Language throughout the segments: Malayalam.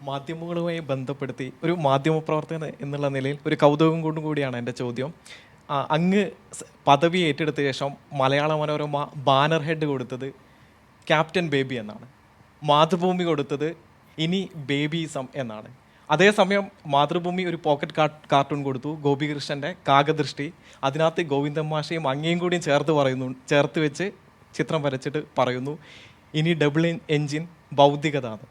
മാധ്യമങ്ങളുമായി ബന്ധപ്പെടുത്തി ഒരു മാധ്യമപ്രവർത്തകൻ എന്നുള്ള നിലയിൽ ഒരു കൗതുകം കൊണ്ടും കൂടിയാണ് എൻ്റെ ചോദ്യം. അങ്ങ് പദവി ഏറ്റെടുത്ത ശേഷം മലയാള മനോരമ ബാനർ ഹെഡ് കൊടുത്തത് ക്യാപ്റ്റൻ ബേബി എന്നാണ്. മാതൃഭൂമി കൊടുത്തത് ഇനി ബേബിസം എന്നാണ്. അതേസമയം മാതൃഭൂമി ഒരു പോക്കറ്റ് കാർട്ടൂൺ കൊടുത്തു, ഗോപികൃഷ്ണൻ്റെ കാകദൃഷ്ടി. അതിനകത്ത് ഗോവിന്ദൻ മാഷയും അങ്ങയും കൂടിയും ചേർത്ത് വെച്ച് ചിത്രം വരച്ചിട്ട് പറയുന്നു ഇനി ഡബിൾ എൻജിൻ ഭൗതികത ആണ്.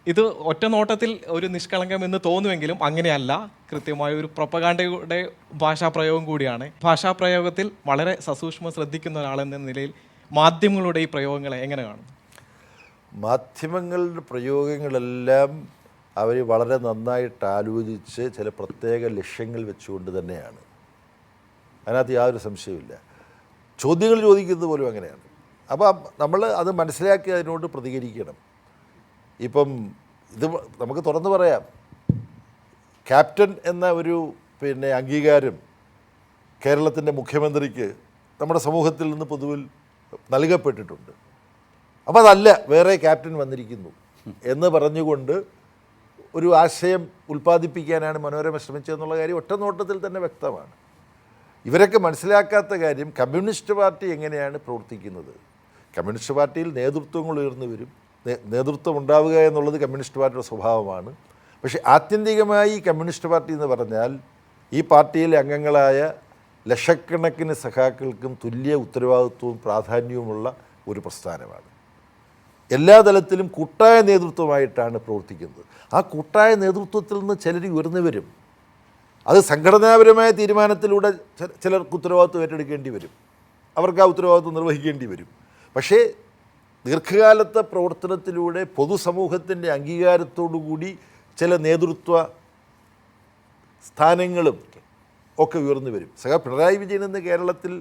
ഇത് ഒറ്റ നോട്ടത്തിൽ ഒരു നിഷ്കളങ്കം എന്ന് തോന്നുമെങ്കിലും അങ്ങനെയല്ല. കൃത്യമായ ഒരു പ്രൊപ്പഗാണ്ടയുടെ ഭാഷാപ്രയോഗം കൂടിയാണ്. ഭാഷാപ്രയോഗത്തിൽ വളരെ സസൂക്ഷ്മം ശ്രദ്ധിക്കുന്ന ഒരാളെന്ന നിലയിൽ മാധ്യമങ്ങളുടെ ഈ പ്രയോഗങ്ങളെ എങ്ങനെ കാണുന്നു? മാധ്യമങ്ങളുടെ പ്രയോഗങ്ങളെല്ലാം അവർ വളരെ നന്നായിട്ട് ആലോചിച്ച് ചില പ്രത്യേക ലക്ഷ്യങ്ങൾ വെച്ചുകൊണ്ട് തന്നെയാണ്. അതിനകത്ത് യാതൊരു സംശയമില്ല. ചോദ്യങ്ങൾ ചോദിക്കുന്നത് പോലും അങ്ങനെയാണ്. അപ്പോൾ നമ്മൾ അത് മനസ്സിലാക്കി അതിനോട് പ്രതികരിക്കണം. ഇപ്പം ഇത് നമുക്ക് തുറന്നു പറയാം, ക്യാപ്റ്റൻ എന്ന ഒരു അംഗീകാരം കേരളത്തിൻ്റെ മുഖ്യമന്ത്രിക്ക് നമ്മുടെ സമൂഹത്തിൽ നിന്ന് പൊതുവിൽ നൽകപ്പെട്ടിട്ടുണ്ട്. അപ്പോൾ അതല്ല, വേറെ ക്യാപ്റ്റൻ വന്നിരിക്കുന്നു എന്ന് പറഞ്ഞുകൊണ്ട് ഒരു ആശയം ഉൽപ്പാദിപ്പിക്കാനാണ് മനോരമ ശ്രമിച്ചതെന്നുള്ള കാര്യം ഒറ്റ നോട്ടത്തിൽ തന്നെ വ്യക്തമാണ്. ഇവരൊക്കെ മനസ്സിലാക്കാത്ത കാര്യം, കമ്മ്യൂണിസ്റ്റ് പാർട്ടി എങ്ങനെയാണ് പ്രവർത്തിക്കുന്നത്. കമ്മ്യൂണിസ്റ്റ് പാർട്ടിയിൽ നേതൃത്വങ്ങൾ ഉയർന്നു വരും. നേതൃത്വം ഉണ്ടാവുക എന്നുള്ളത് കമ്മ്യൂണിസ്റ്റ് പാർട്ടിയുടെ സ്വഭാവമാണ്. പക്ഷേ ആത്യന്തികമായി കമ്മ്യൂണിസ്റ്റ് പാർട്ടി എന്ന് പറഞ്ഞാൽ ഈ പാർട്ടിയിലെ അംഗങ്ങളായ ലക്ഷക്കണക്കിന് സഖാക്കൾക്കും തുല്യ ഉത്തരവാദിത്വവും പ്രാധാന്യവുമുള്ള ഒരു പ്രസ്ഥാനമാണ്. എല്ലാ തലത്തിലും കൂട്ടായ നേതൃത്വമായിട്ടാണ് പ്രവർത്തിക്കുന്നത്. ആ കൂട്ടായ നേതൃത്വത്തിൽ നിന്ന് ചിലർ ഉയർന്നു വരും. അത് സംഘടനാപരമായ തീരുമാനത്തിലൂടെ ചിലർക്ക് ഉത്തരവാദിത്വം ഏറ്റെടുക്കേണ്ടി വരും, അവർക്ക് ആ ഉത്തരവാദിത്വം നിർവഹിക്കേണ്ടി വരും. പക്ഷേ ദീർഘകാലത്തെ പ്രവർത്തനത്തിലൂടെ പൊതുസമൂഹത്തിൻ്റെ അംഗീകാരത്തോടുകൂടി ചില നേതൃത്വ സ്ഥാനങ്ങളും ഒക്കെ ഉയർന്നു വരും. പിണറായി വിജയൻ എന്ന കേരളത്തിൽ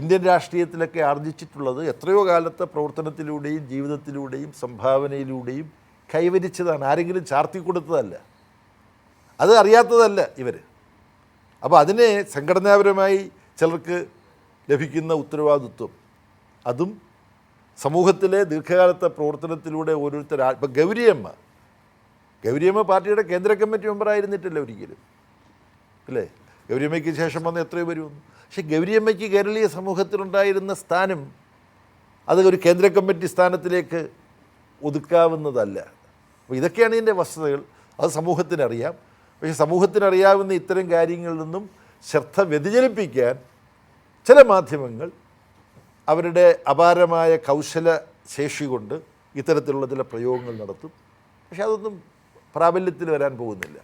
ഇന്ത്യൻ രാഷ്ട്രീയത്തിലൊക്കെ ആർജിച്ചിട്ടുള്ളത് എത്രയോ കാലത്തെ പ്രവർത്തനത്തിലൂടെയും ജീവിതത്തിലൂടെയും സംഭാവനയിലൂടെയും കൈവരിച്ചതാണ്. ആരെങ്കിലും ചാർത്തി കൊടുത്തതല്ല, അത് അറിയാത്തതല്ല ഇവർ. അപ്പോൾ അതിനെ സംഘടനാപരമായി ചിലർക്ക് ലഭിക്കുന്ന ഉത്തരവാദിത്വം, അതും സമൂഹത്തിലെ ദീർഘകാലത്തെ പ്രവർത്തനത്തിലൂടെ ഓരോരുത്തർ. ഇപ്പം ഗൗരിയമ്മ പാർട്ടിയുടെ കേന്ദ്ര കമ്മിറ്റി മെമ്പറായിരുന്നിട്ടില്ല ഒരിക്കലും, അല്ലേ? ഗൗരിയമ്മയ്ക്ക് ശേഷം വന്ന് എത്രയോ വരുമെന്ന്. പക്ഷേ ഗൗരിയമ്മയ്ക്ക് കേരളീയ സമൂഹത്തിലുണ്ടായിരുന്ന സ്ഥാനം അത് ഒരു കേന്ദ്ര കമ്മിറ്റി സ്ഥാനത്തിലേക്ക് ഒതുക്കാവുന്നതല്ല. അപ്പോൾ ഇതൊക്കെയാണ് ഇതിൻ്റെ വസ്തുതകൾ. അത് സമൂഹത്തിനറിയാം. പക്ഷേ സമൂഹത്തിനറിയാവുന്ന ഇത്തരം കാര്യങ്ങളിൽ നിന്നും ശ്രദ്ധ വ്യതിചലിപ്പിക്കാൻ ചില മാധ്യമങ്ങൾ അവരുടെ അപാരമായ കൗശല ശേഷി കൊണ്ട് ഇത്തരത്തിലുള്ള ചില പ്രയോഗങ്ങൾ നടത്തും. പക്ഷെ അതൊന്നും പ്രാബല്യത്തിൽ വരാൻ പോകുന്നില്ല.